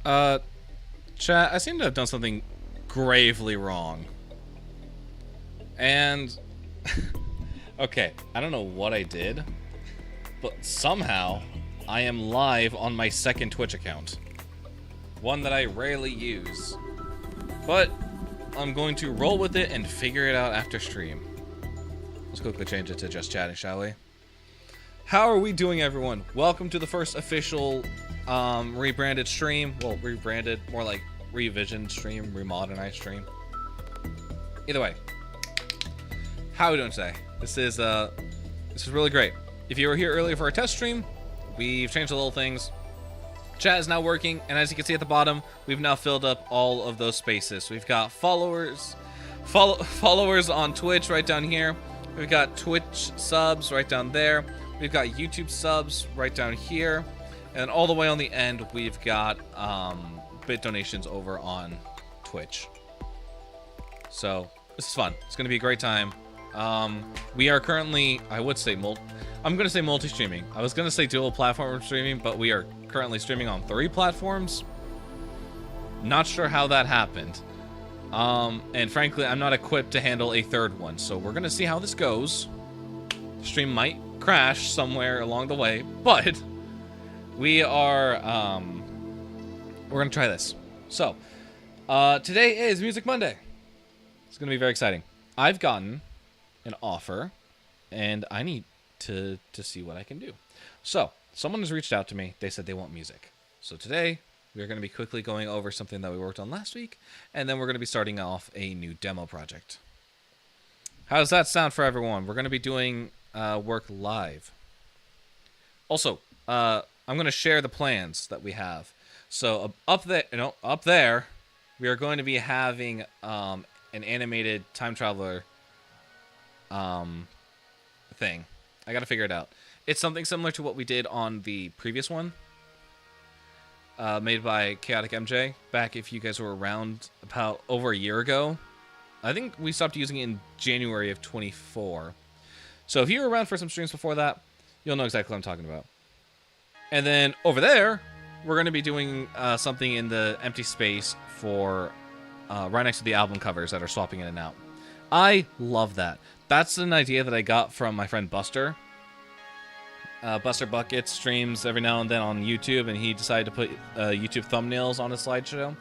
Uh, Chat, I seem to have done something gravely wrong. And... okay, I don't know what I did, but somehow I am live on my second Twitch account. One that I rarely use. But I'm going to roll with it and figure it out after stream. Let's quickly change it to just chatting, shall we? How are we doing, everyone? Welcome to the first official rebranded stream. Well, rebranded, more like revisioned stream, remodernized stream. Either way, how are we doing today? This is really great. If you were here earlier for our test stream, we've changed the little things. Chat is now working, and as you can see at the bottom, we've now filled up all of those spaces. We've got followers on Twitch right down here. We've got Twitch subs right down there. We've got YouTube subs right down here. And all the way on the end, we've got bit donations over on Twitch. So this is fun. It's going to be a great time. We are currently, I would say, I'm going to say multi-streaming. I was going to say dual platform streaming, but we are currently streaming on 3 platforms. Not sure how that happened. And frankly, I'm not equipped to handle a third one. So we're going to see how this goes. The stream might crash somewhere along the way, but we are, we're going to try this. So, today is Music Monday. It's going to be very exciting. I've gotten an offer, and I need to see what I can do. So, someone has reached out to me. They said they want music. So today, we're going to be quickly going over something that we worked on last week, and then we're going to be starting off a new demo project. How does that sound for everyone? We're going to be doing work live. Also, I'm going to share the plans that we have. So up there, we are going to be having an animated time traveler thing. I got to figure it out. It's something similar to what we did on the previous one, made by Chaotic MJ. Back if you guys were around about over a year ago. I think we stopped using it in January of 24. So if you were around for some streams before that, you'll know exactly what I'm talking about. And then over there, we're going to be doing something in the empty space for right next to the album covers that are swapping in and out. I love that. that's an idea that I got from my friend Buster. Buster Bucket streams every now and then on YouTube, and he decided to put YouTube thumbnails on his slideshow.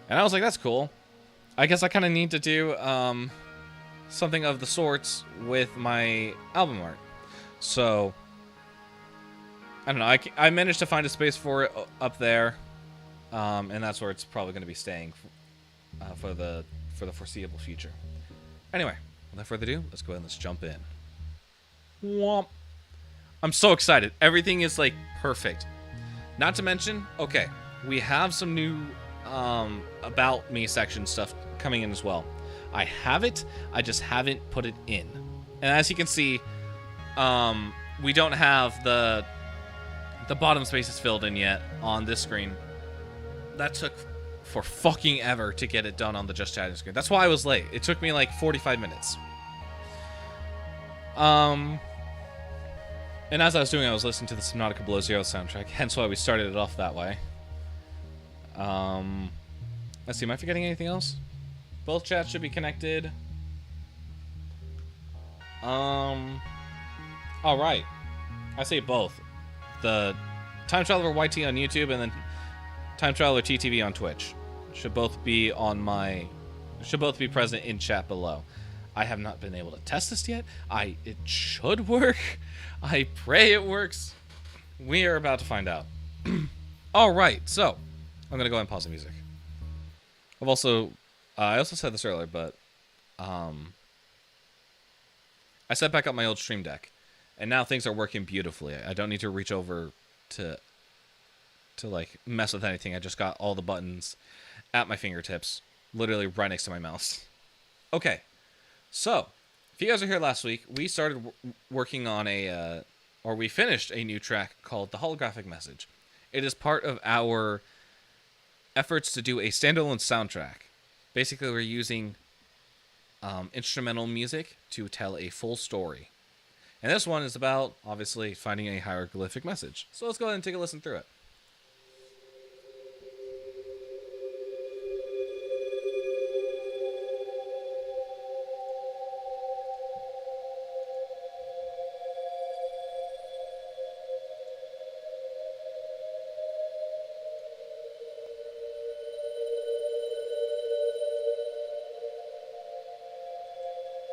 And I was like, that's cool. I guess I kind of need to do something of the sorts with my album art. So, I don't know. I managed to find a space for it up there, and that's where it's probably going to be staying for the foreseeable future. Anyway, without further ado, let's go ahead and let's jump in. Womp. I'm so excited. Everything is, like, perfect. Not to mention, okay, we have some new About Me section stuff coming in as well. I have it, I just haven't put it in. And as you can see, we don't have the bottom spaces filled in yet on this screen. That took for fucking ever to get it done on the Just Chatting screen. That's why I was late. It took me like 45 minutes. And as I was doing, I was listening to the Subnautica Below Zero soundtrack, hence why we started it off that way. Let's see, am I forgetting anything else? Both chats should be connected. Alright. I say both. The Time Traveler YT on YouTube and then Time Traveler TTV on Twitch should both be present in chat below. I have not been able to test this yet. It should work. I pray it works. We are about to find out. Alright, so I'm gonna go ahead and pause the music. I also said this earlier, but I set back up my old Stream Deck, and now things are working beautifully. I don't need to reach over to like mess with anything. I just got all the buttons at my fingertips, literally right next to my mouse. Okay, so if you guys were here last week, we started working on we finished a new track called The Holographic Message. It is part of our efforts to do a standalone soundtrack. Basically, we're using instrumental music to tell a full story. And this one is about, obviously, finding a hieroglyphic message. So let's go ahead and take a listen through it.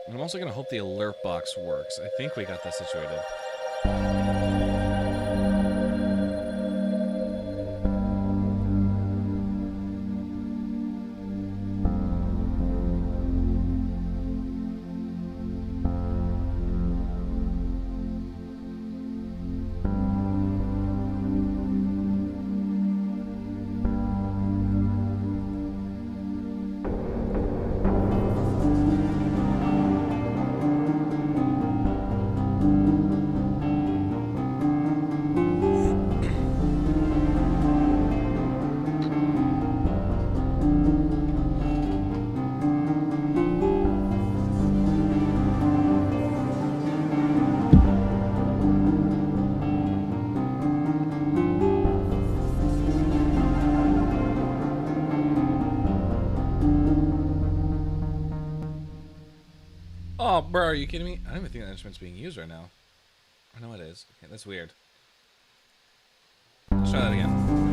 And I'm also going to hope the alert box works. I think we got that situated. Oh, bro, are you kidding me? I don't even think that instrument's being used right now. I know it is. Okay, that's weird. Let's try that again.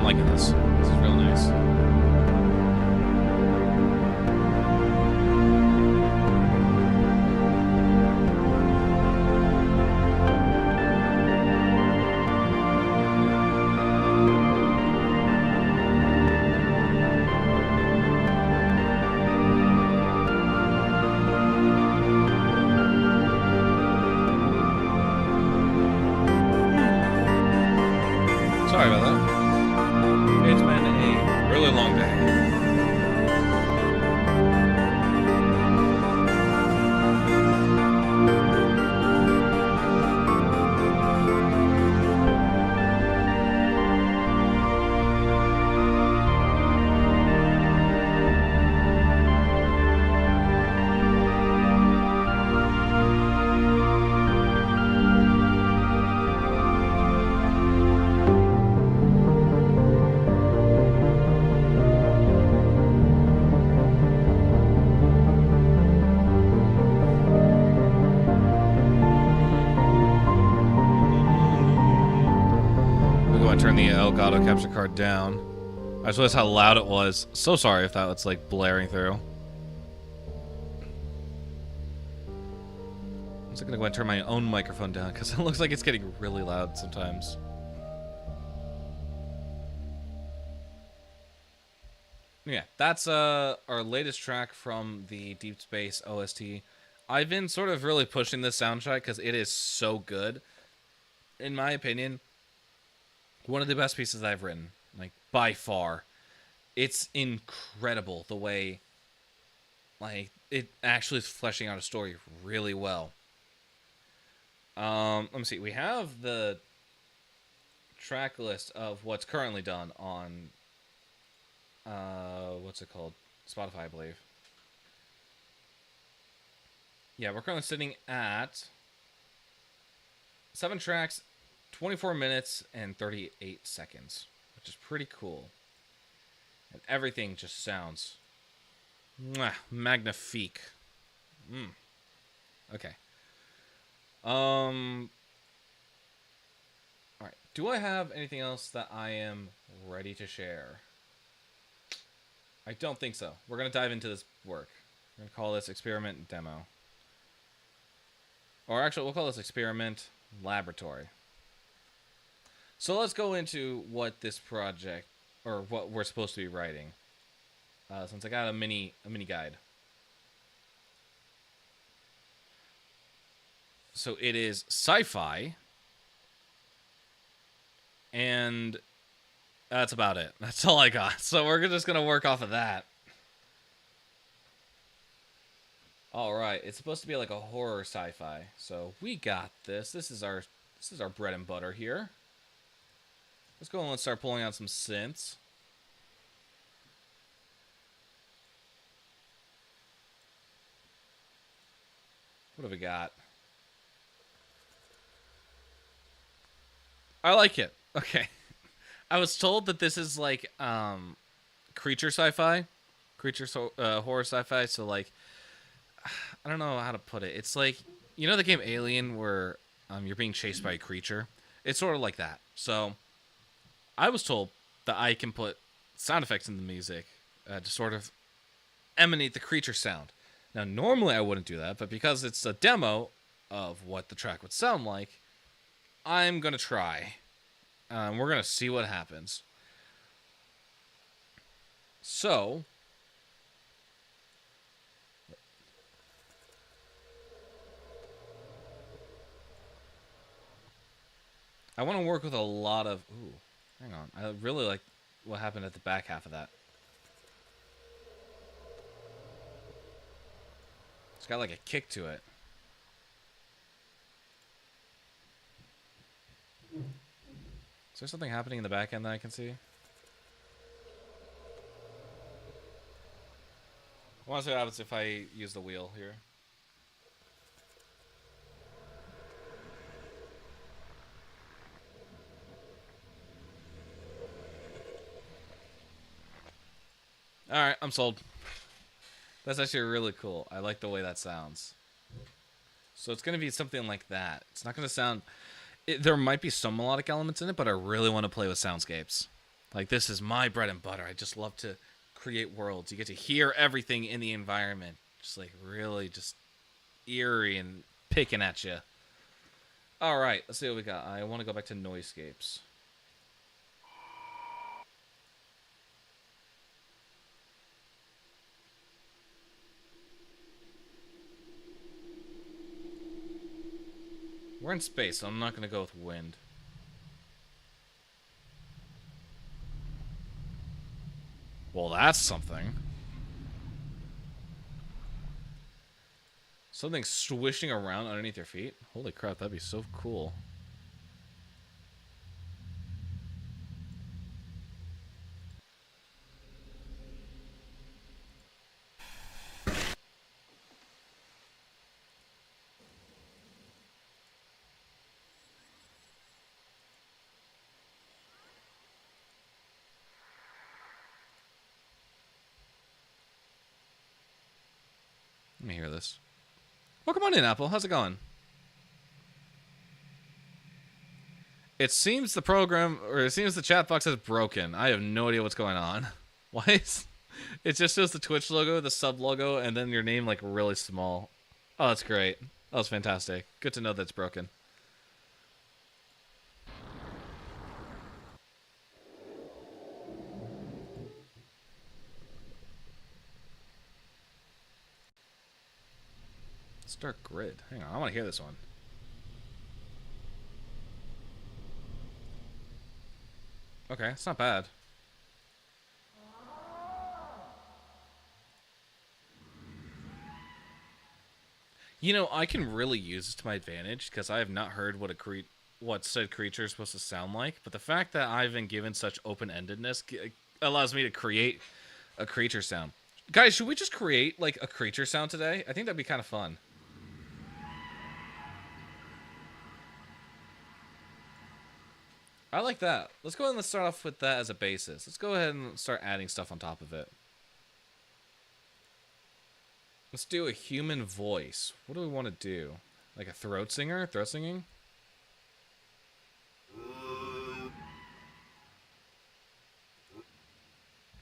liking this. This is real nice. Sorry about that. It's been a really long day. Turn the Elgato capture card down. I just realized how loud it was. So sorry if that was like blaring through. I'm just gonna go ahead and turn my own microphone down because it looks like it's getting really loud sometimes. Yeah, that's our latest track from the Deep Space OST. I've been sort of really pushing this soundtrack because it is so good. In my opinion, one of the best pieces I've written, like, by far. It's incredible the way, like, it actually is fleshing out a story really well. Let me see. We have the track list of what's currently done on, what's it called? Spotify, I believe. Yeah, we're currently sitting at 7 tracks, 24 minutes and 38 seconds, which is pretty cool. And everything just sounds magnifique. Okay. Alright. Do I have anything else that I am ready to share? I don't think so. We're going to dive into this work. We're going to call this Experiment Demo. Or actually, we'll call this Experiment Laboratory. So let's go into what this project, or what we're supposed to be writing. Since I got a mini guide. So it is sci-fi, and that's about it. That's all I got. So we're just gonna work off of that. All right, it's supposed to be like a horror sci-fi. So we got this. This is our bread and butter here. Let's go and let's start pulling out some synths. What have we got? I like it. Okay. I was told that this is like creature sci-fi. Horror sci-fi, so like I don't know how to put it. It's like, you know the game Alien where you're being chased by a creature? It's sort of like that. So I was told that I can put sound effects in the music to sort of emanate the creature sound. Now, normally I wouldn't do that, but because it's a demo of what the track would sound like, I'm going to try. We're going to see what happens. So I want to work with a lot of... Ooh, hang on. I really like what happened at the back half of that. It's got like a kick to it. Is there something happening in the back end that I can see? I want to see what happens if I use the wheel here. Alright, I'm sold. That's actually really cool. I like the way that sounds. So it's going to be something like that. It's not going to sound... there might be some melodic elements in it, but I really want to play with soundscapes. Like, this is my bread and butter. I just love to create worlds. You get to hear everything in the environment. Just, like, really just eerie and picking at you. All right, let's see what we got. I want to go back to Noisescapes. We're in space, so I'm not going to go with wind. Well, that's something. Something swishing around underneath your feet? Holy crap, that'd be so cool. Let me hear this. Welcome on in, Apple. How's it going? It seems the program, or it seems the chat box is broken. I have no idea what's going on. Why is... It just shows the Twitch logo, the sub logo, and then your name, like, really small. Oh, that's great. That was fantastic. Good to know that's broken. Start grid. Hang on, I want to hear this one. Okay, it's not bad. You know, I can really use this to my advantage because I have not heard what said creature is supposed to sound like. But the fact that I've been given such open-endedness allows me to create a creature sound. Guys, should we just create like a creature sound today? I think that'd be kind of fun. I like that. Let's go ahead and let's start off with that as a basis. Let's go ahead and start adding stuff on top of it. Let's do a human voice. What do we want to do? Like a throat singer? Throat singing?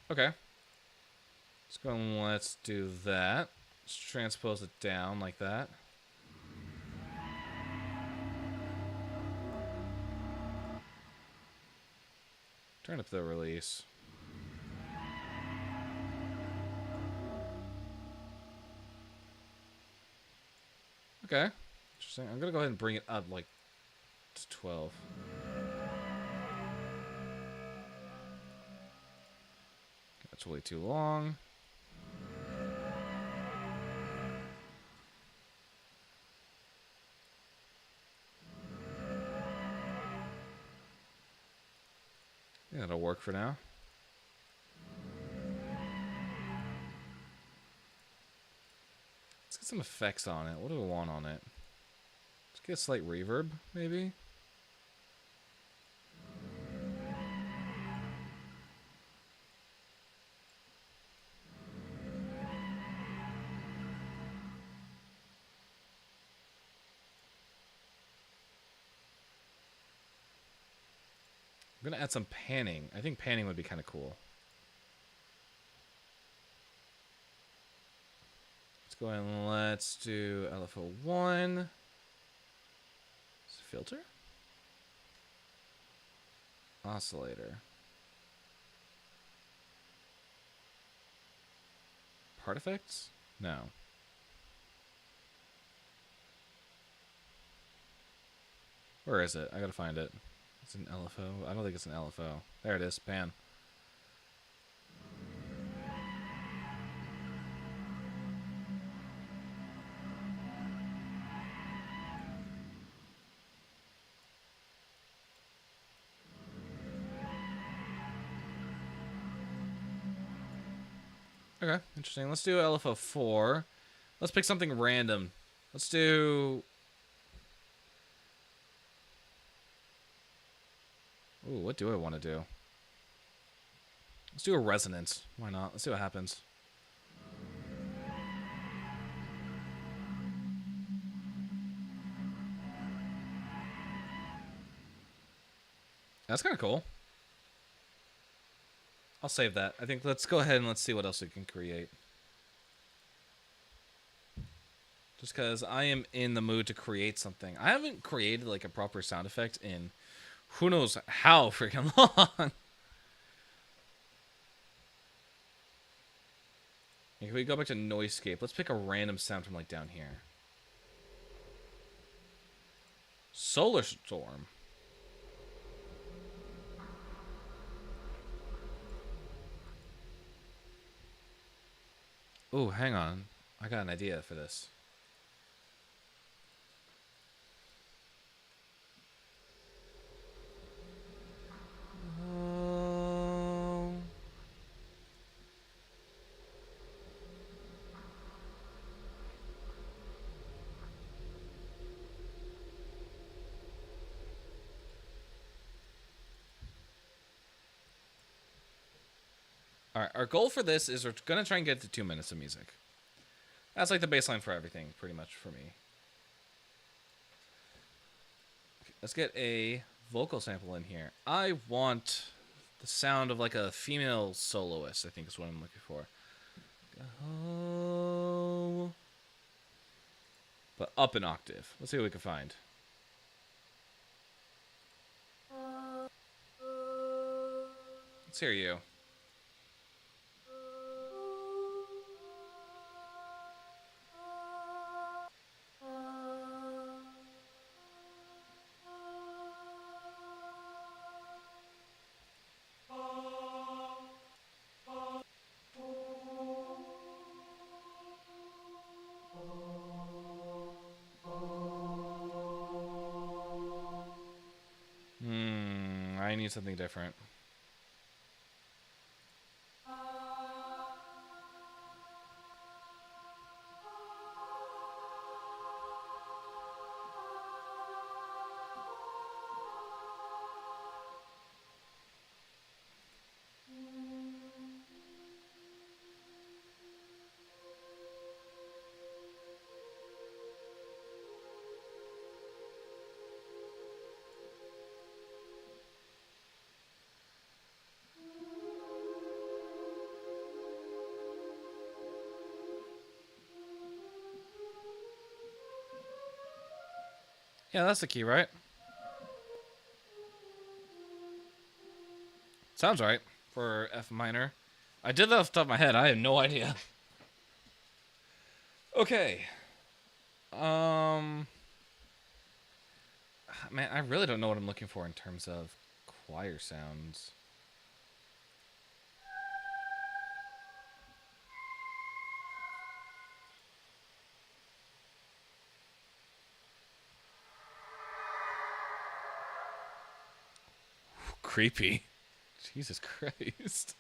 Okay. Let's go and let's do that. Let's transpose it down like that. Turn up the release. Okay. Interesting. I'm gonna go ahead and bring it up like to 12. That's way too long. Yeah, that'll work for now. Let's get some effects on it. What do we want on it? Let's get a slight reverb, maybe. I'm gonna add some panning. I think panning would be kind of cool. Let's go ahead and let's do LFO1. Filter? Oscillator. Part effects? No. Where is it? I gotta find it. It's an LFO. I don't think it's an LFO. There it is. Pan. Okay, interesting. Let's do LFO 4. Let's pick something random. Let's do... Ooh, what do I want to do? Let's do a resonance. Why not? Let's see what happens. That's kind of cool. I'll save that. I think let's go ahead and let's see what else we can create. Just because I am in the mood to create something. I haven't created like a proper sound effect in who knows how freaking long. Can we go back to Noisescape? Let's pick a random sound from like down here. Solar Storm. Ooh, hang on. I got an idea for this. Alright, our goal for this is we're going to try and get to 2 minutes of music. That's like the baseline for everything, pretty much, for me. Okay, let's get a vocal sample in here. I want the sound of like a female soloist, I think is what I'm looking for. Oh. But up an octave. Let's see what we can find. Let's hear you. I need something different. Yeah, that's the key, right? Sounds right for F minor. I did that off the top of my head. I have no idea. Okay. Man, I really don't know what I'm looking for in terms of choir sounds. Creepy. Jesus Christ.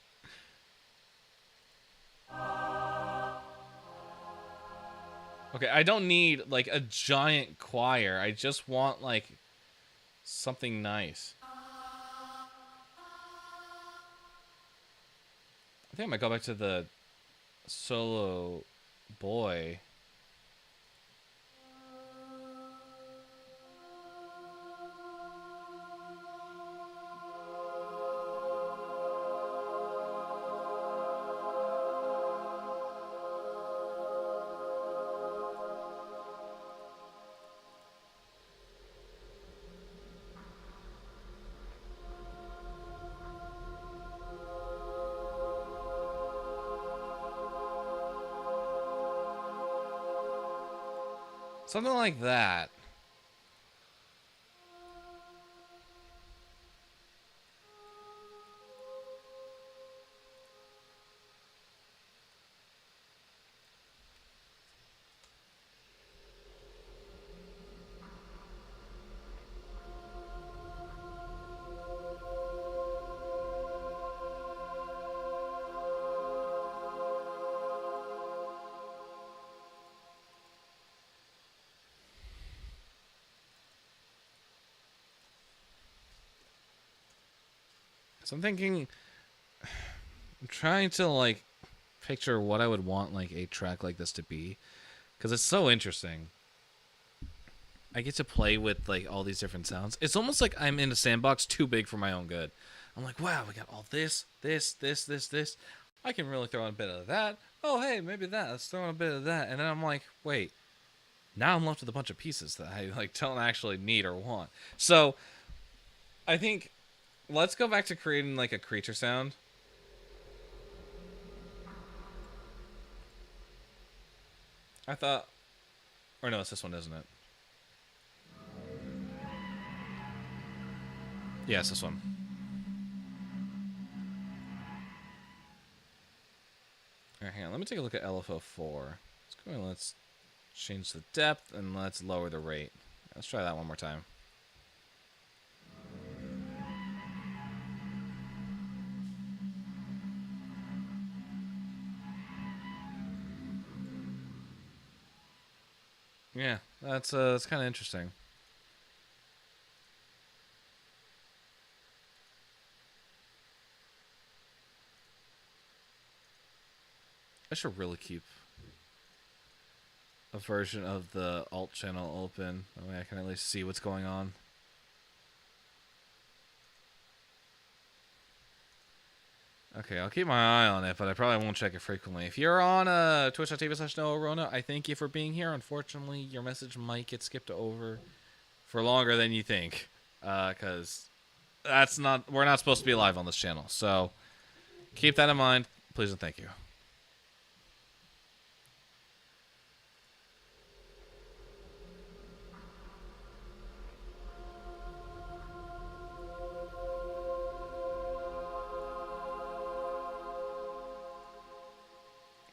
Okay, I don't need like a giant choir. I just want like something nice. I think I might go back to the solo boy. Something like that. So I'm thinking, I'm trying to like picture what I would want like a track like this to be, because it's so interesting. I get to play with like all these different sounds. It's almost like I'm in a sandbox too big for my own good. I'm like, wow, we got all this. I can really throw in a bit of that. Oh, hey, maybe that. Let's throw in a bit of that. And then I'm like, wait, now I'm left with a bunch of pieces that I like don't actually need or want. So I think let's go back to creating like a creature sound. I thought, or no, it's this one, isn't it? Yeah, it's this one. All right, hang on. Let me take a look at LFO4. Let's go and let's change the depth and let's lower the rate. Let's try that one more time. Yeah, that's kind of interesting. I should really keep a version of the alt channel open. That way I can at least see what's going on. Okay, I'll keep my eye on it, but I probably won't check it frequently. If you're on twitch.tv/NoahRona, I thank you for being here. Unfortunately, your message might get skipped over for longer than you think. Because we're not supposed to be live on this channel. So keep that in mind. Please and thank you.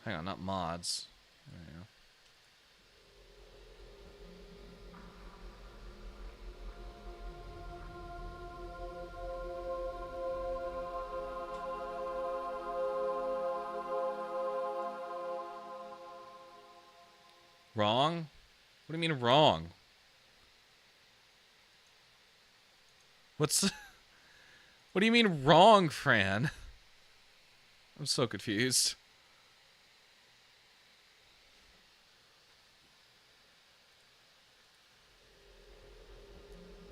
Hang on, not mods. There we go. Wrong? What do you mean wrong? What's... What do you mean wrong, Fran? I'm so confused.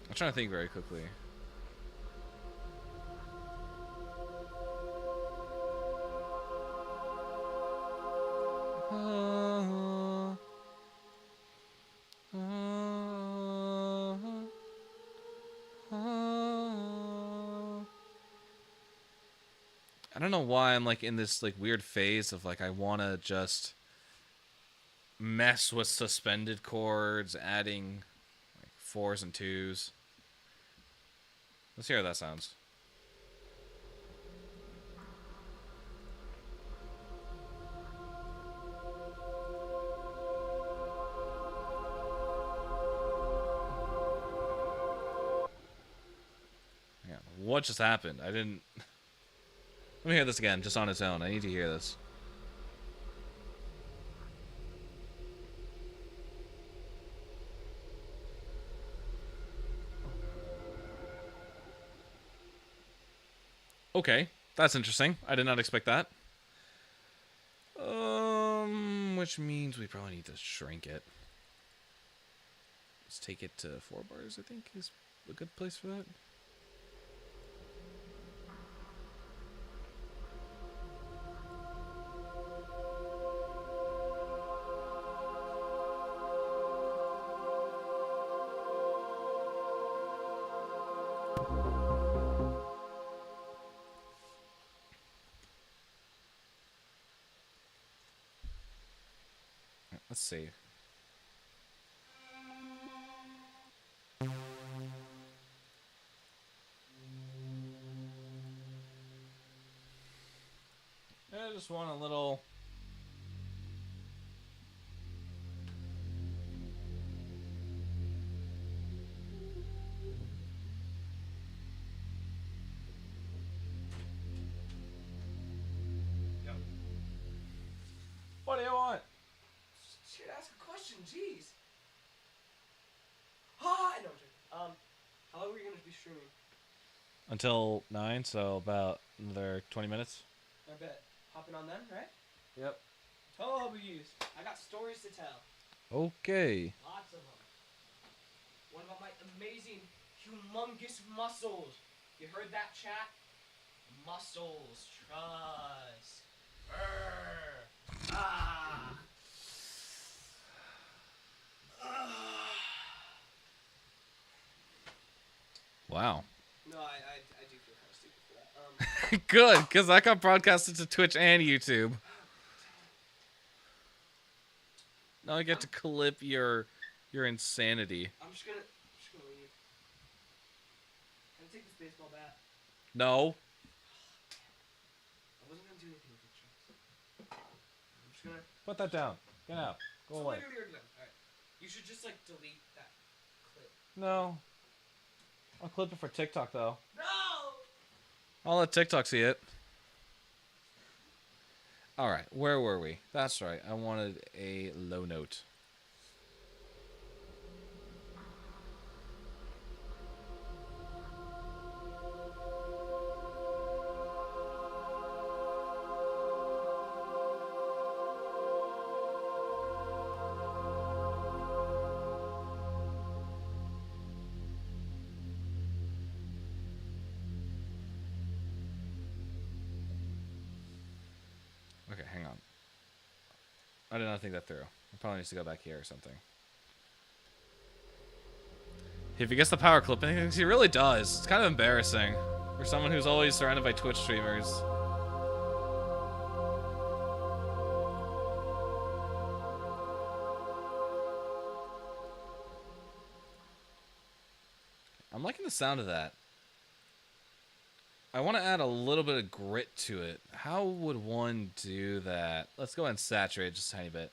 I'm trying to think very quickly. I don't know why I'm like in this like weird phase of like I want to just mess with suspended chords, adding like 4s and 2s. Let's hear how that sounds. Yeah, what just happened? I didn't... Let me hear this again, just on its own. I need to hear this. Okay, that's interesting. I did not expect that. Which means we probably need to shrink it. Let's take it to 4 bars, I think, is a good place for that. Let's see. I just want a little... What do you want? Shit, ask a question, jeez. Ah, I know. How long were you gonna be streaming? Until 9, so about another 20 minutes. I bet. Hopping on then, right? Yep. Oh, bees. I got stories to tell. Okay. Lots of them. What about my amazing, humongous muscles? You heard that, chat? Muscles. Trust. Brr. Ah. Wow. No, I do feel kind of stupid for that. Good, because that got broadcasted to Twitch and YouTube. Now I get to clip your insanity. I'm just gonna leave. Can I take this baseball bat? No. I wasn't gonna do anything with it, Chuck. I'm just gonna. Put that down. Get out. Go So away. literally already done. Alright. You should just like delete that clip. No. I'll clip it for TikTok though. No! I'll let TikTok see it. Alright, where were we? That's right, I wanted a low note. Okay, hang on. I did not think that through. I probably need to go back here or something. If he gets the power clipping, he really does. It's kind of embarrassing for someone who's always surrounded by Twitch streamers. I'm liking the sound of that. I want to add a little bit of grit to it. How would one do that? Let's go ahead and saturate just a tiny bit.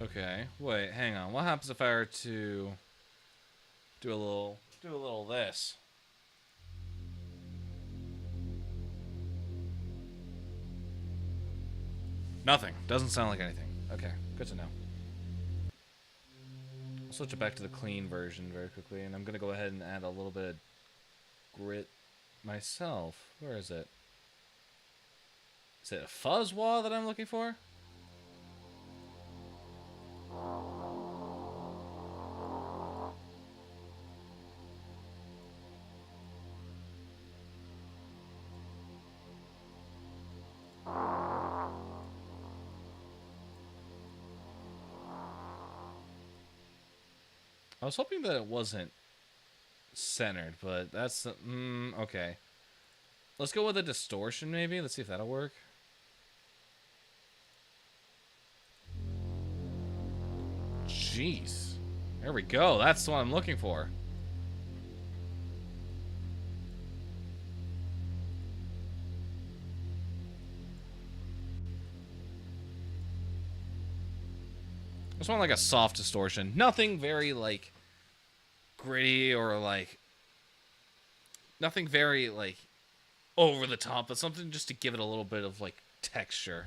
Okay, wait, hang on. What happens if I were to do a little this? Nothing. Doesn't sound like anything. Okay, good to know. I'll switch it back to the clean version very quickly, and I'm gonna go ahead and add a little bit of grit myself. Where is it? Is it a fuzz wall that I'm looking for? I was hoping that it wasn't centered, but that's okay. Let's go with a distortion maybe. Let's see if that'll work. Jeez. There we go. That's what I'm looking for. I just want like a soft distortion. Nothing very like gritty or like nothing very like over the top, but something just to give it a little bit of like texture.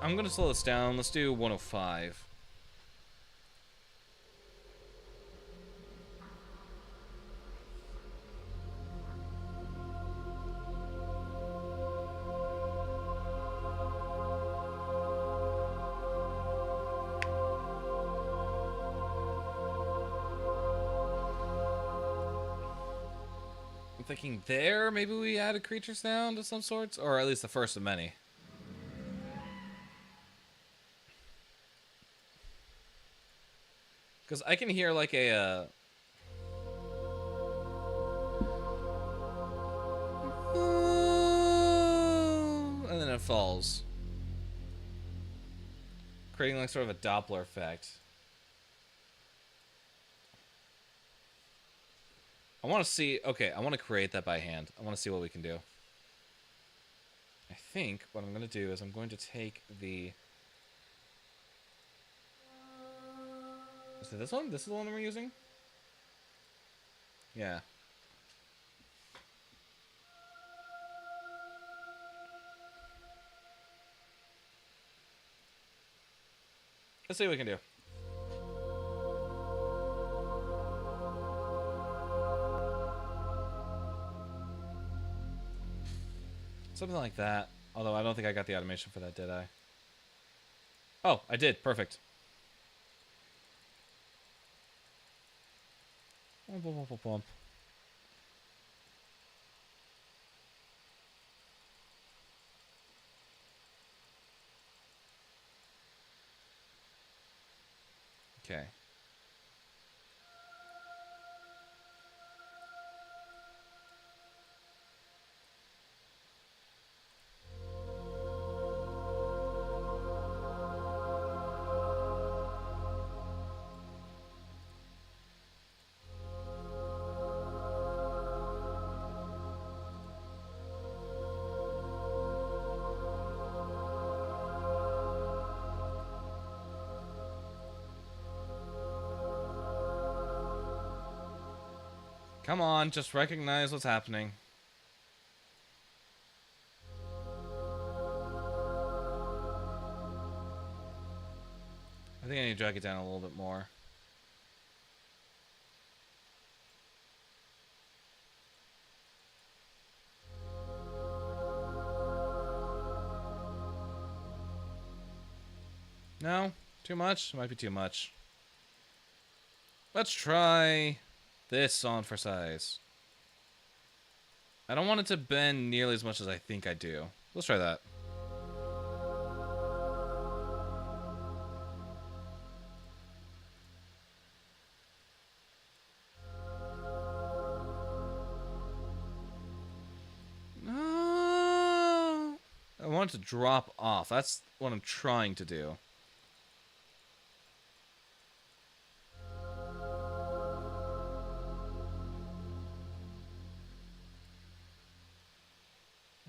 I'm gonna slow this down. Let's do 105. I'm thinking there, maybe we add a creature sound of some sorts, or at least the first of many. Because I can hear like a and then it falls, creating like sort of a Doppler effect. I want to see, okay, I want to create that by hand. I want to see what we can do. I think what I'm going to do is I'm going to take the Is it this one? This is the one that we're using? Yeah. Let's see what we can do. Something like that. Although I don't think I got the automation for that, did I? Oh, I did. Perfect. Bump, bump, bump, bump. Okay. Come on, just recognize what's happening. I think I need to drag it down a little bit more. No? Too much? Might be too much. Let's try this on for size. I don't want it to bend nearly as much as I think I do. Let's try that. No. I want it to drop off. That's what I'm trying to do.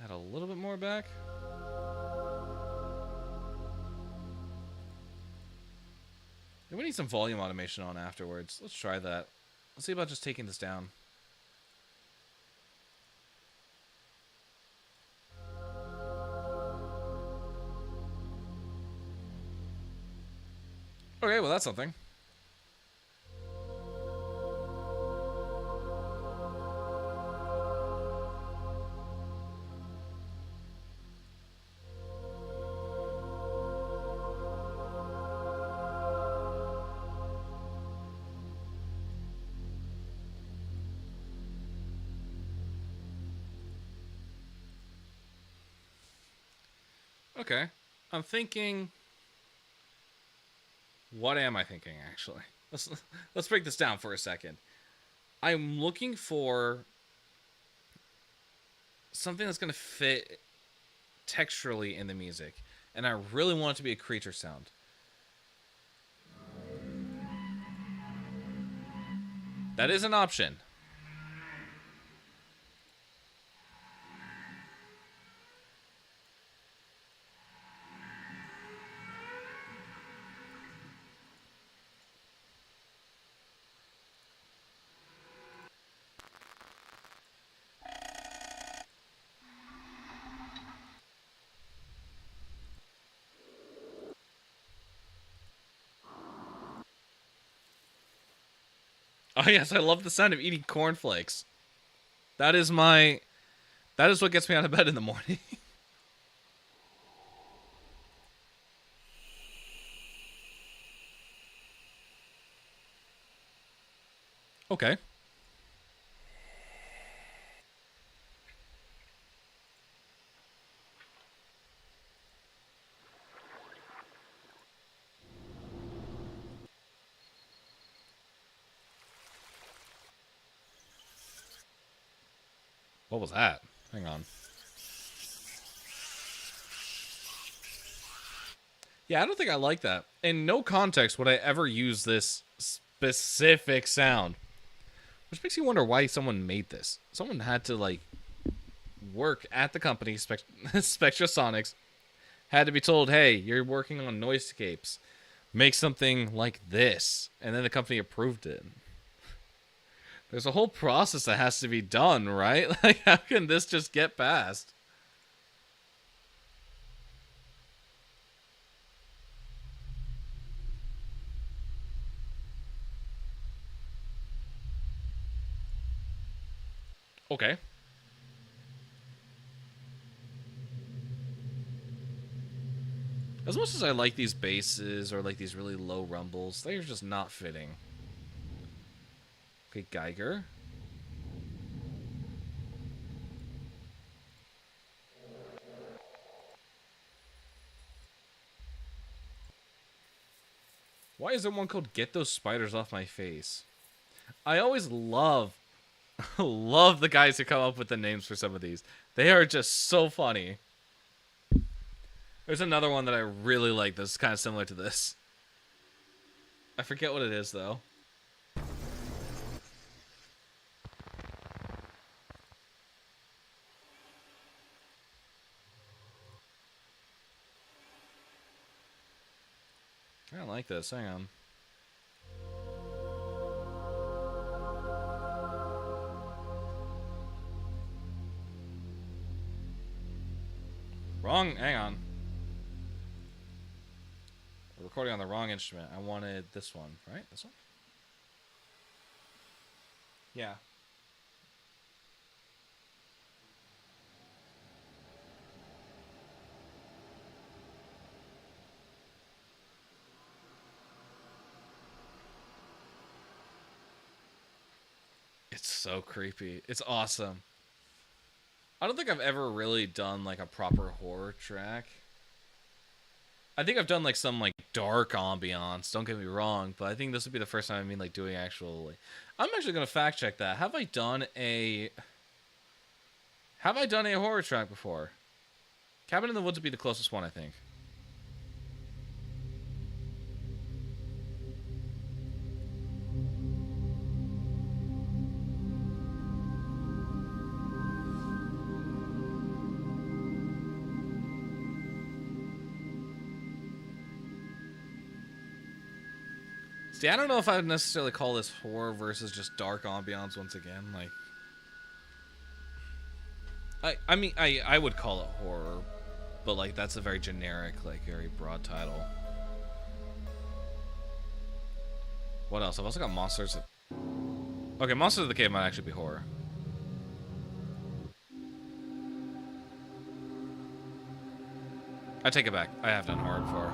Add a little bit more back. And we need some volume automation on afterwards. Let's try that. Let's see about just taking this down. Okay, well that's something. Okay. I'm thinking... What am I thinking, actually? Let's break this down for a second. I'm looking for something that's going to fit texturally in the music. And I really want it to be a creature sound. That is an option. Oh yes, I love the sound of eating cornflakes. That is what gets me out of bed in the morning. Okay. What was that? Hang on. Yeah, I don't think I like that. In no context would I ever use this specific sound. Which makes you wonder why someone made this. Someone had to, like, work at the company, Spectrasonics, had to be told, hey, you're working on Noisescapes. make something like this, and then the company approved it. There's a whole process that has to be done, right? Like, how can this just get passed? Okay. As much as I like these basses or like these really low rumbles, they're just not fitting. Okay, Geiger. Why is there one called Get Those Spiders Off My Face? I always love love the guys who come up with the names for some of these. They are just so funny. There's another one that I really like that's kind of similar to this. I forget what it is, though. I don't like this. Hang on. Wrong. Hang on. We're recording on the wrong instrument. I wanted this one, right? This one? Yeah. It's so creepy. It's awesome. I don't think I've ever really done like a proper horror track. I think I've done like some like dark ambiance, don't get me wrong, but I think this would be the first time like doing actual like, I'm actually going to fact check that. Have I done a horror track before? Cabin in the Woods would be the closest one, I think. See, I don't know if I would necessarily call this horror versus just dark ambiance once again. Like, I would call it horror, but like that's a very generic, like very broad title. What else? I've also got Monsters. Okay, Monsters of the Cave might actually be horror. I take it back. I have done horror before.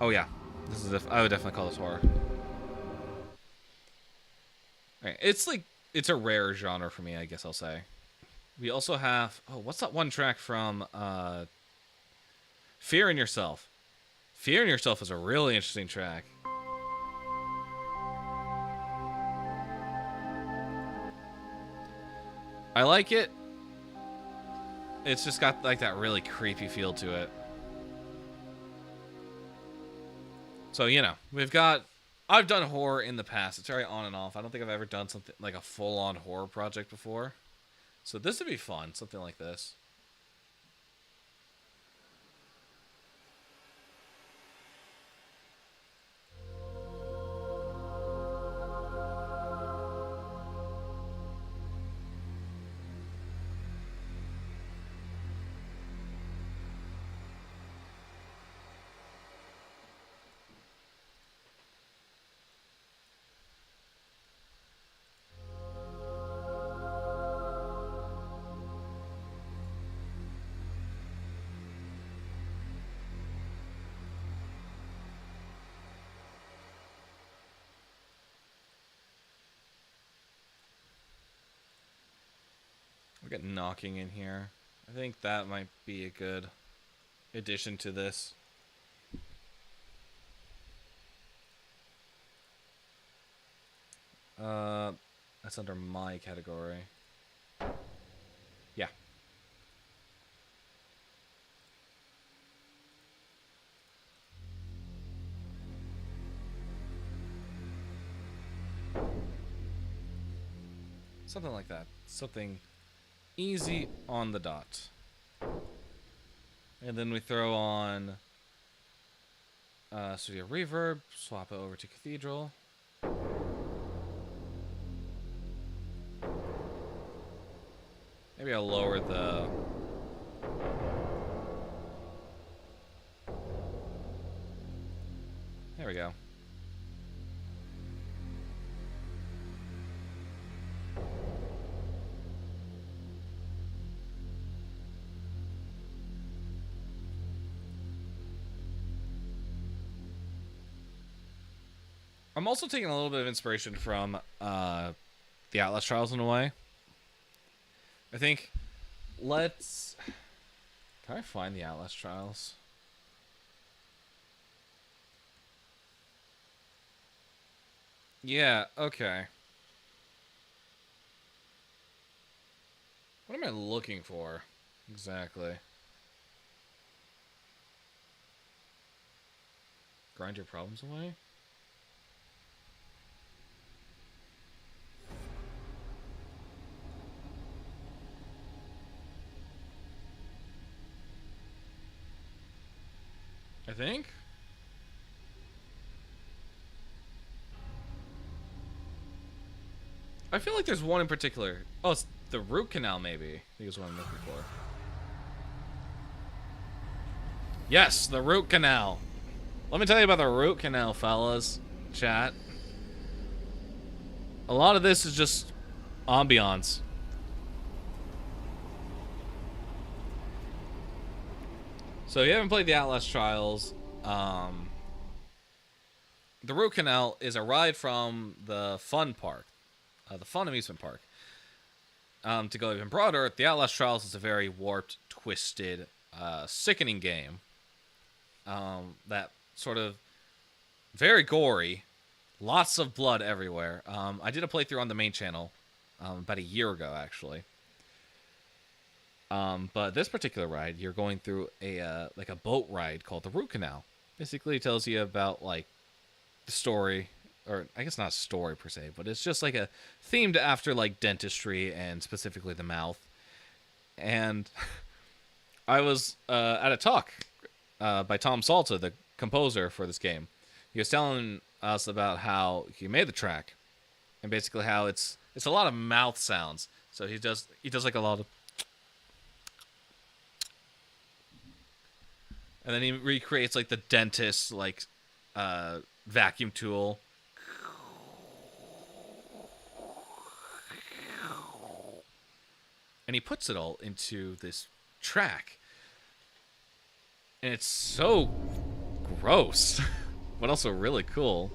Oh yeah, this is. I would definitely call this horror. Right. It's a rare genre for me, I guess I'll say. We also have what's that one track from Fear in Yourself? Fear in Yourself is a really interesting track. I like it. It's just got like that really creepy feel to it. So, you know, I've done horror in the past. It's very on and off. I don't think I've ever done something like a full-on horror project before. So this would be fun, something like this. We got knocking in here. I think that might be a good addition to this. That's under my category. Yeah. Something like that. Something easy on the dot. And then we throw on Studio Reverb, swap it over to Cathedral. Maybe I'll lower the... There we go. I'm also taking a little bit of inspiration from the Atlas Trials in a way. I think let's... Can I find the Atlas Trials? Yeah, okay. What am I looking for? Exactly. Grind your problems away? I think? I feel like there's one in particular. Oh, it's the root canal, maybe. I think is what I'm looking for. Yes, the root canal. Let me tell you about the root canal, fellas. Chat. A lot of this is just ambiance. So if you haven't played the Atlas Trials, the root canal is a ride from the fun park, the fun amusement park. To go even broader, the Atlas Trials is a very warped, twisted, sickening game. That sort of very gory, lots of blood everywhere. I did a playthrough on the main channel about a year ago, actually. But this particular ride, you're going through a like a boat ride called the Root Canal. Basically, it tells you about like the story, or I guess not story per se, but it's just like a themed after like dentistry and specifically the mouth. And I was at a talk by Tom Salta, the composer for this game. He was telling us about how he made the track, and basically how it's a lot of mouth sounds. So he does like a lot of, and then he recreates like the dentist like vacuum tool. And he puts it all into this track. And it's so gross, but also really cool.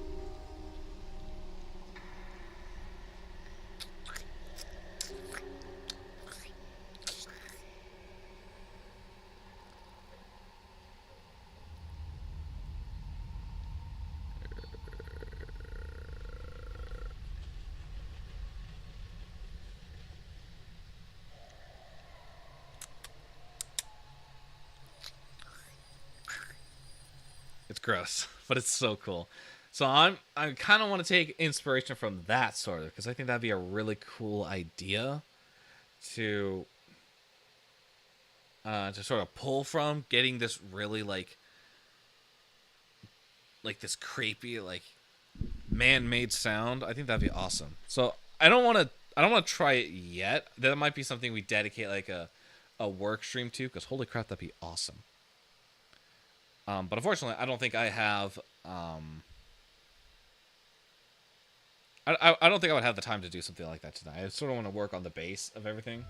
It's gross, but it's so cool. So I kind of want to take inspiration from that sort of, because I think that'd be a really cool idea to sort of pull from, getting this really like this creepy like man-made sound. I think that'd be awesome. So I don't want to try it yet. That might be something we dedicate like a work stream to, because holy crap, that'd be awesome. But unfortunately, I don't think I have. I don't think I would have the time to do something like that tonight. I sort of want to work on the base of everything.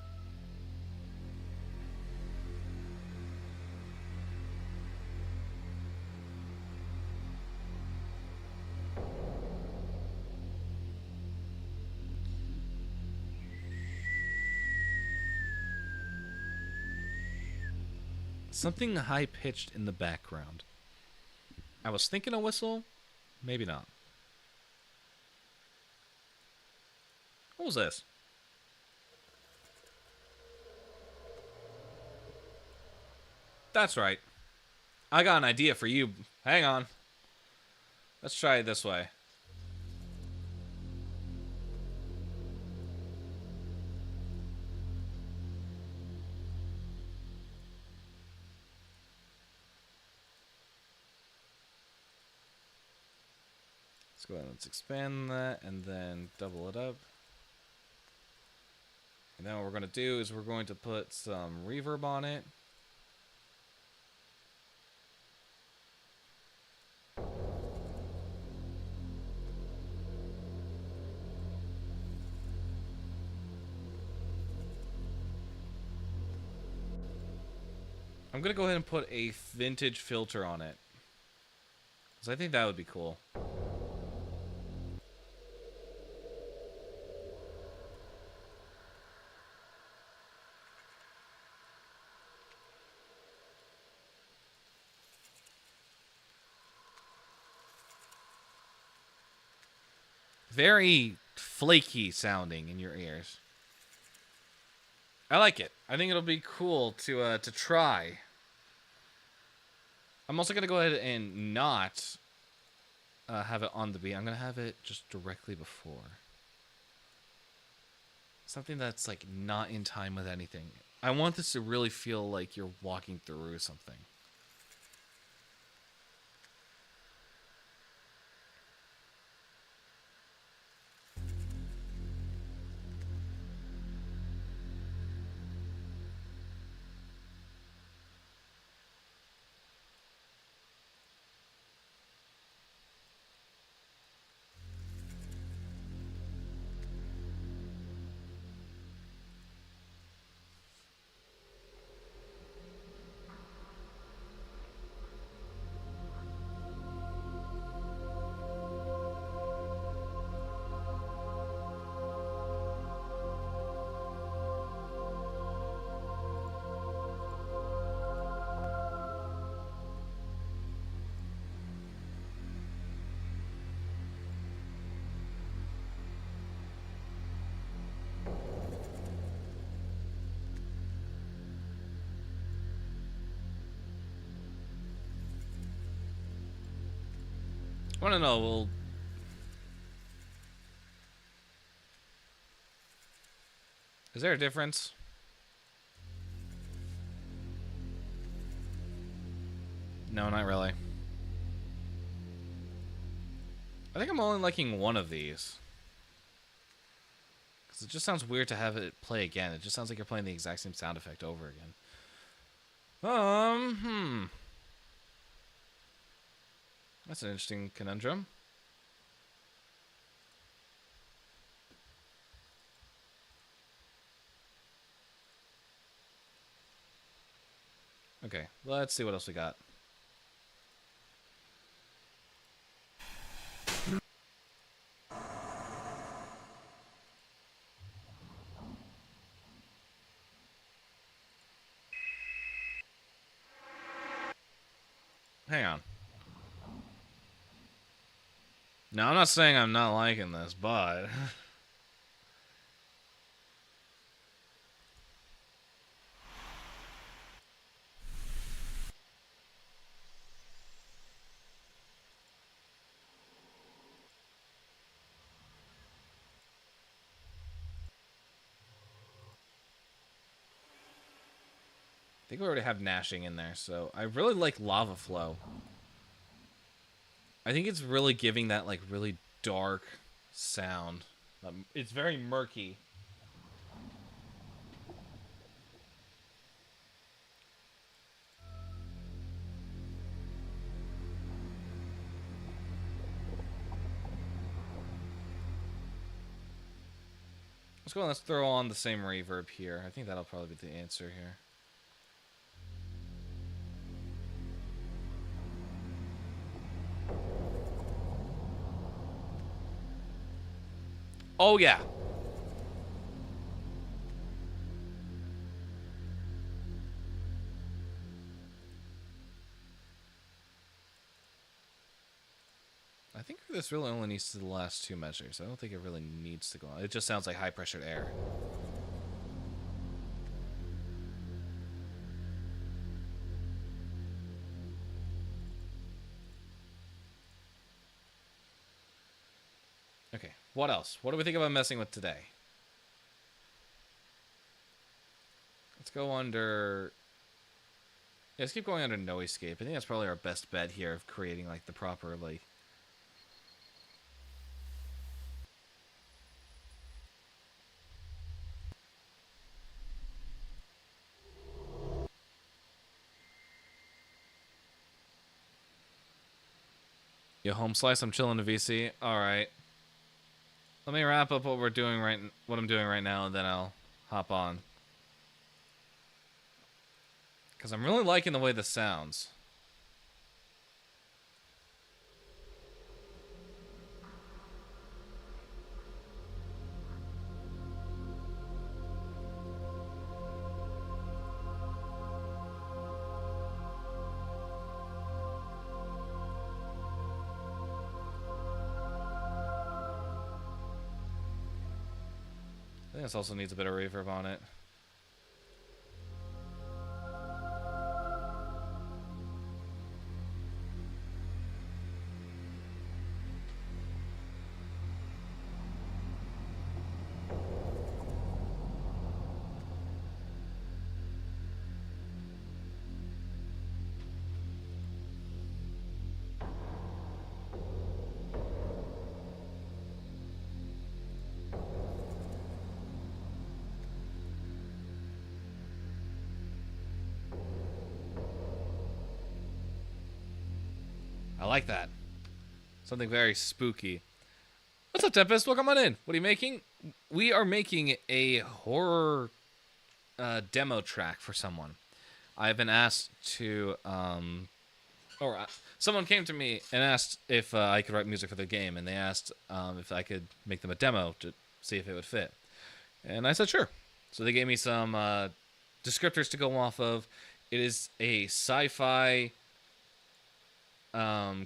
Something high-pitched in the background. I was thinking a whistle. Maybe not. What was this? That's right. I got an idea for you. Hang on. Let's try it this way. Let's go ahead and let's expand that and then double it up. And then what we're going to do is we're going to put some reverb on it. I'm going to go ahead and put a vintage filter on it, because I think that would be cool. Very flaky sounding in your ears. I like it. I think it'll be cool to try. I'm also gonna go ahead and not have it on the beat. I'm gonna have it just directly before. Something that's like not in time with anything. I want this to really feel like you're walking through something. I want to know, well, is there a difference? No, not really. I think I'm only liking one of these. Because it just sounds weird to have it play again. It just sounds like you're playing the exact same sound effect over again. That's an interesting conundrum. Okay, let's see what else we got. Hang on. Now, I'm not saying I'm not liking this, but... I think we already have gnashing in there, so I really like Lava Flow. I think it's really giving that, like, really dark sound. It's very murky. Let's go and let's throw on the same reverb here. I think that'll probably be the answer here. Oh, yeah. I think this really only needs to the last two measures. I don't think it really needs to go on. It just sounds like high-pressured air. Okay, what else? What do we think about messing with today? Let's go under... Yeah, let's keep going under Noisescape. I think that's probably our best bet here of creating, like, the proper, like... Yo, home slice. I'm chilling to VC. All right. Let me wrap up what I'm doing right now, and then I'll hop on. Because I'm really liking the way this sounds. I think this also needs a bit of reverb on it. I like that. Something very spooky. What's up, Tempest? Welcome on in. What are you making? We are making a horror demo track for someone. I've been asked to, someone came to me and asked if I could write music for the game, and they asked if I could make them a demo to see if it would fit. And I said sure. So they gave me some descriptors to go off of. It is a sci-fi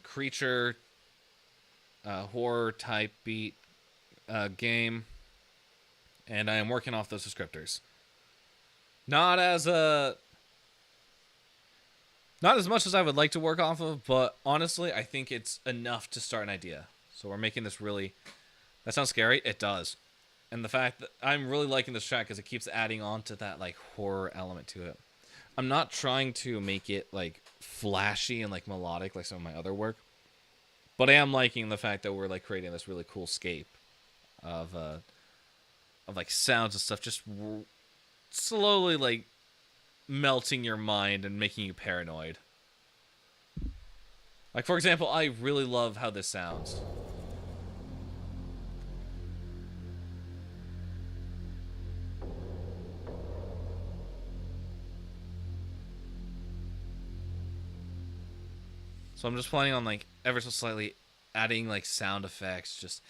creature horror type beat game, and I am working off those descriptors. Not as much as I would like to work off of, but honestly, I think it's enough to start an idea. So we're making this really. That sounds scary. It does, and the fact that I'm really liking this track because it keeps adding on to that like horror element to it. I'm not trying to make it like flashy and like melodic like some of my other work, but I am liking the fact that we're like creating this really cool scape of like sounds and stuff, just slowly like melting your mind and making you paranoid. Like for example, I really love how this sounds. So I'm just planning on like ever so slightly adding like sound effects, just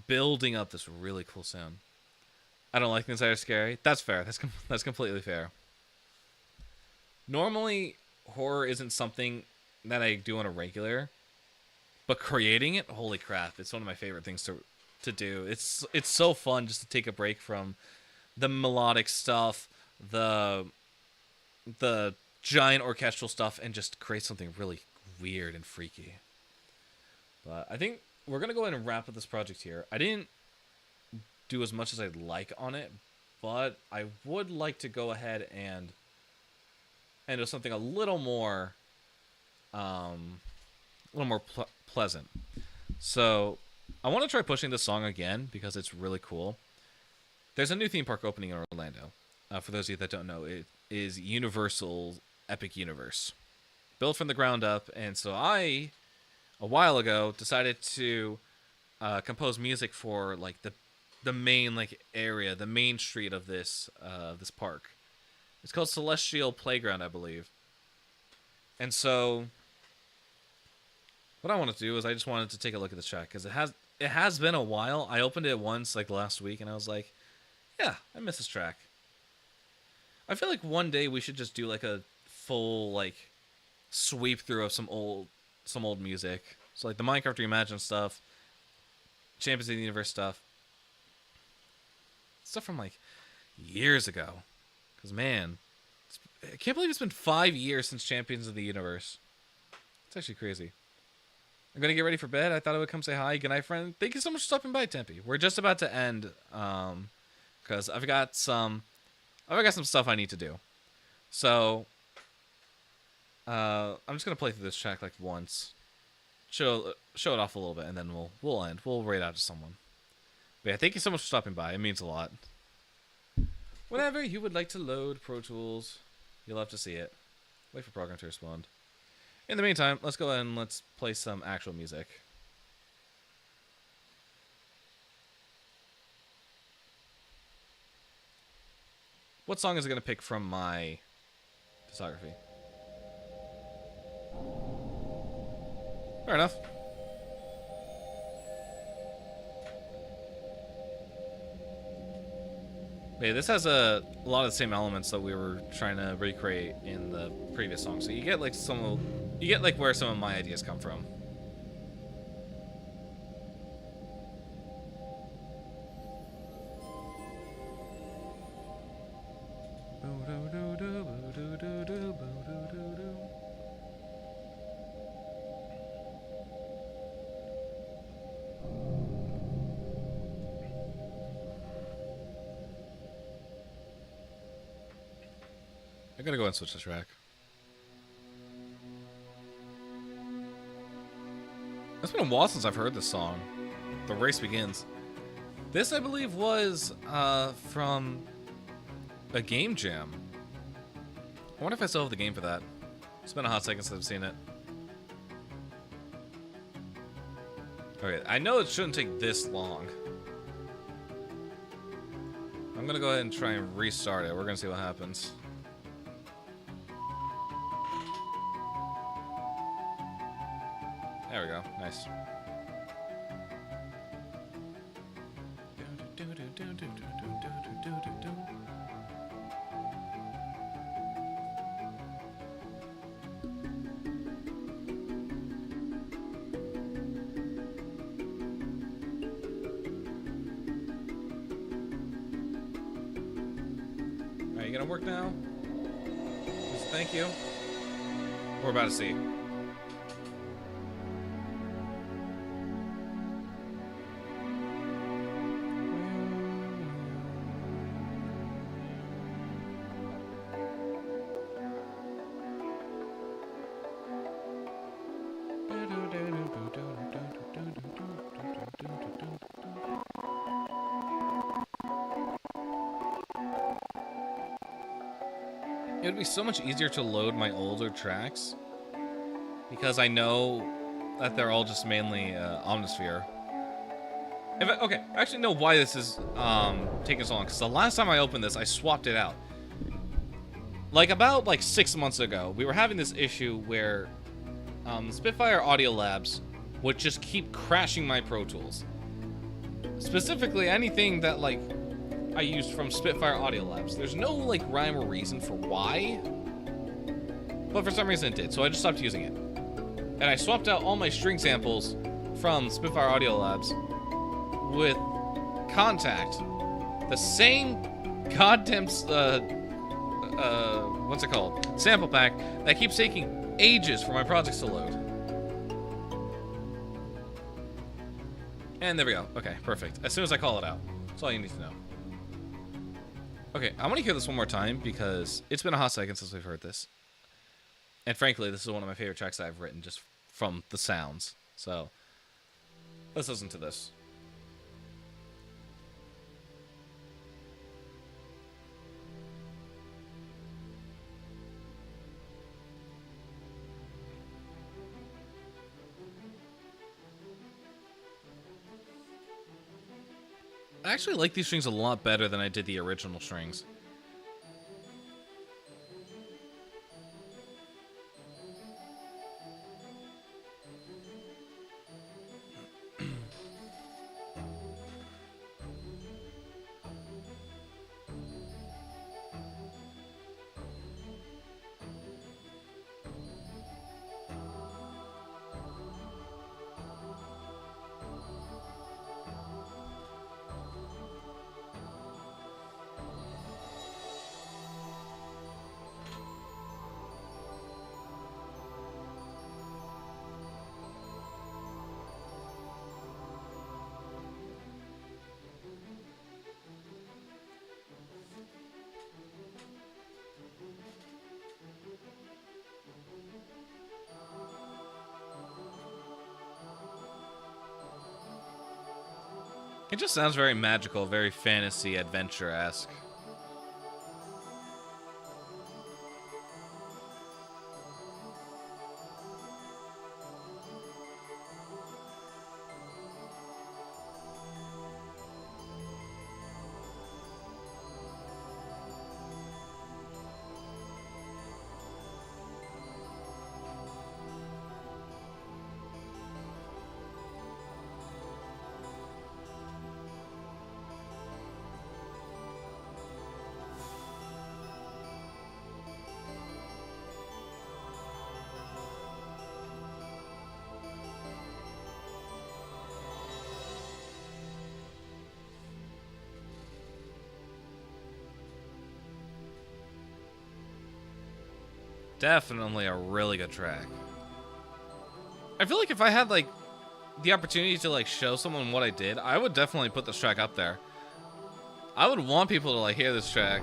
building up this really cool sound. I don't like things that are scary. That's fair. That's completely fair. Normally, horror isn't something that I do on a regular, but creating it, holy crap, it's one of my favorite things to do. It's so fun just to take a break from the melodic stuff, the giant orchestral stuff, and just create something really weird and freaky. But I think we're gonna go ahead and wrap up this project here. I didn't do as much as I'd like on it, but I would like to go ahead and do something a little more pleasant. So I want to try pushing this song again because it's really cool. There's a new theme park opening in Orlando. For those of you that don't know, it is Universal Epic Universe, built from the ground up. And so I, a while ago, decided to compose music for like the main like area, the main street of this park. It's called Celestial Playground, I believe. And so what I want to do is I just wanted to take a look at this track because it has been a while. I opened it once like last week and I was like, yeah, I miss this track. I feel like one day we should just do like a full like sweep through of some old music. So like the Minecraft Reimagined stuff, Champions of the Universe stuff from like years ago. Because man, I can't believe it's been 5 years since Champions of the Universe. It's actually crazy. I'm gonna get ready for bed. I thought I would come say hi. Good night, friend. Thank you so much for stopping by, Tempe. We're just about to end, because I've got some stuff I need to do. So, I'm just gonna play through this track like once, show it off a little bit, and then we'll end. We'll raid out to someone. But yeah, thank you so much for stopping by. It means a lot. Whenever you would like to load Pro Tools, you'll have to see it. Wait for program to respond. In the meantime, let's go ahead and let's play some actual music. What song is it going to pick from my discography? Fair enough. Yeah, this has a lot of the same elements that we were trying to recreate in the previous song. So you get like where some of my ideas come from. I gotta go and switch the track. It's been a while since I've heard this song. The Race Begins. This, I believe, was from a game jam. I wonder if I still have the game for that. It's been a hot second since I've seen it. Okay, I know it shouldn't take this long. I'm gonna go ahead and try and restart it. We're gonna see what happens. There we go. Nice. Alright, you gonna work now? Thank you. We're about to see. It would be so much easier to load my older tracks because I know that they're all just mainly Omnisphere. Okay, I actually know why this is taking so long, because the last time I opened this, I swapped it out. About 6 months ago, we were having this issue where Spitfire Audio Labs would just keep crashing my Pro Tools. Specifically, anything that I used from Spitfire Audio Labs. There's no rhyme or reason for why, but for some reason it did, so I just stopped using it. And I swapped out all my string samples from Spitfire Audio Labs with Contact, the same goddamn what's it called? Sample pack that keeps taking ages for my projects to load. And there we go. Okay, perfect. As soon as I call it out. That's all you need to know. Okay, I want to hear this one more time because it's been a hot second since we've heard this. And frankly, this is one of my favorite tracks that I've written just from the sounds. So, let's listen to this. I actually like these strings a lot better than I did the original strings. It just sounds very magical, very fantasy adventure-esque. Definitely a really good track. I feel like if I had, like, the opportunity to, like, show someone what I did, I would definitely put this track up there. I would want people to, like, hear this track.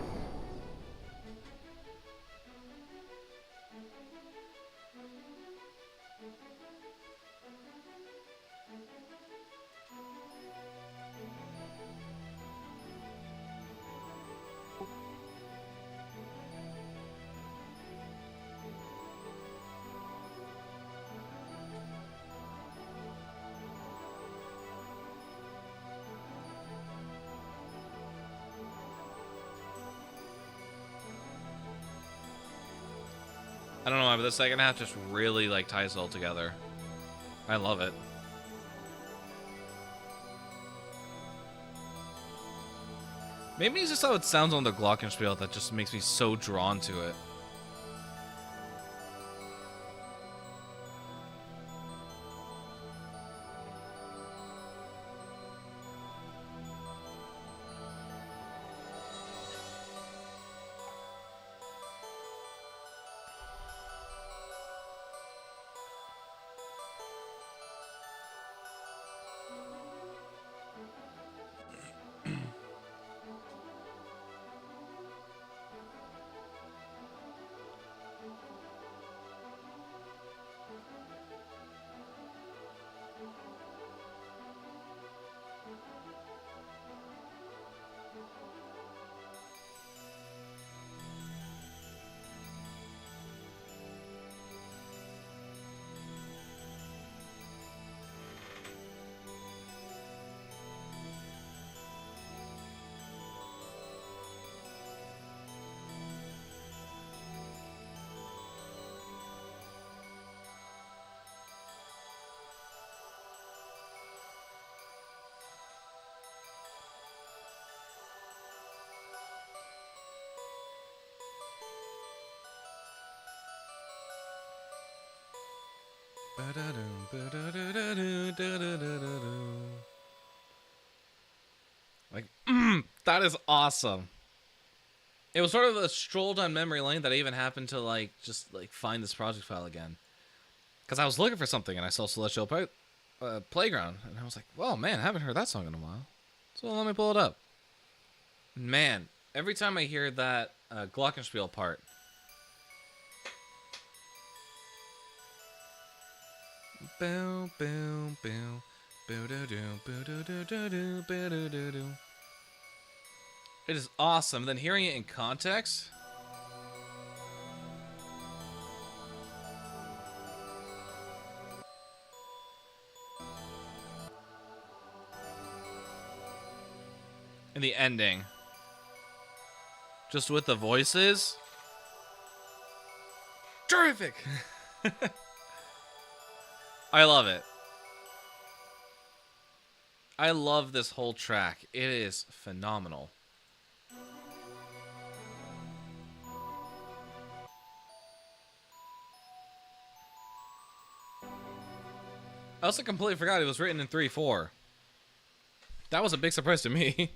I don't know why, but the second half just really, like, ties it all together. I love it. Maybe it's just how it sounds on the Glockenspiel that just makes me so drawn to it. Like, that is awesome. It was sort of a stroll down memory lane that I even happened to, like, just, like, find this project file again. Because I was looking for something and I saw Celestial Playground. And I was like, well, man, I haven't heard that song in a while. So let me pull it up. Man, every time I hear that Glockenspiel part, boom, boom, boom, it is awesome. Then hearing it in context, and the ending, just with the voices, terrific. I love it. I love this whole track. It is phenomenal. I also completely forgot it was written in 3/4. That was a big surprise to me.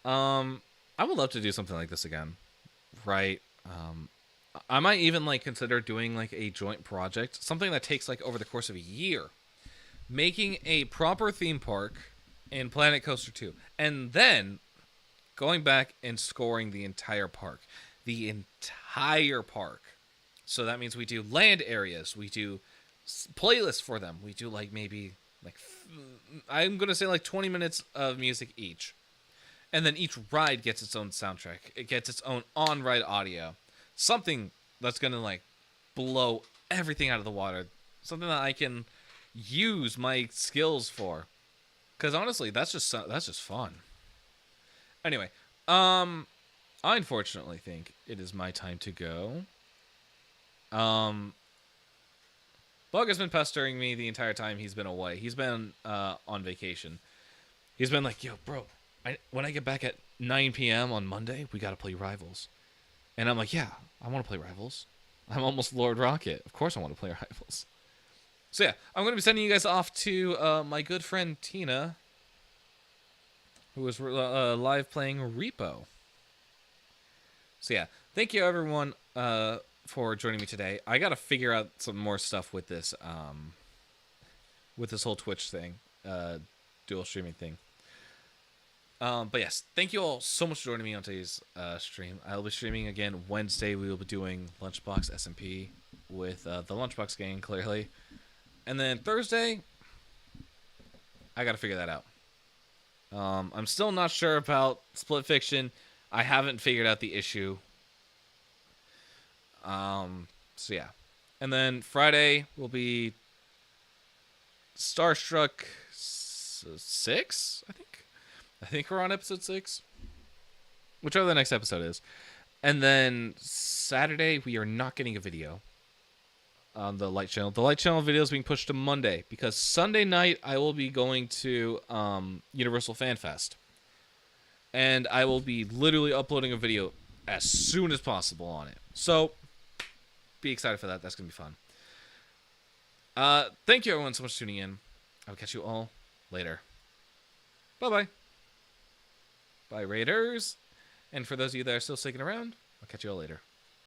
I would love to do something like this again. Right? I might even like consider doing like a joint project, something that takes like over the course of a year, making a proper theme park in Planet Coaster 2, and then going back and scoring the entire park. The entire park. So that means we do land areas, we do playlists for them, we do like maybe like I'm gonna say like 20 minutes of music each, and then each ride gets its own soundtrack. It gets its own on-ride audio, something that's gonna like blow everything out of the water, something that I can use my skills for. Because honestly, that's just fun. Anyway, I unfortunately think it is my time to go. Bug has been pestering me the entire time he's been away. He's been on vacation. He's been like, yo, bro, when I get back at 9 p.m. on Monday, we got to play Rivals. And I'm like, yeah, I want to play Rivals. I'm almost Lord Rocket. Of course I want to play Rivals. So yeah, I'm going to be sending you guys off to my good friend Tina, who is live playing Repo. So yeah, thank you everyone for joining me today. I gotta figure out some more stuff with this whole Twitch thing, dual streaming thing. But yes, thank you all so much for joining me on today's stream. I'll be streaming again Wednesday. We will be doing Lunchbox SMP with the Lunchbox gang, clearly. And then Thursday, I gotta figure that out. I'm still not sure about Split Fiction. I haven't figured out the issue. So yeah. And then Friday will be Starstruck 6, I think. I think we're on episode 6. Whichever the next episode is. And then Saturday, we are not getting a video on the Light Channel. The Light Channel video is being pushed to Monday because Sunday night I will be going to Universal Fan Fest. And I will be literally uploading a video as soon as possible on it. So, be excited for that. That's going to be fun. Thank you everyone so much for tuning in. I'll catch you all later. Bye-bye. Bye, Raiders. And for those of you that are still sticking around, I'll catch you all later.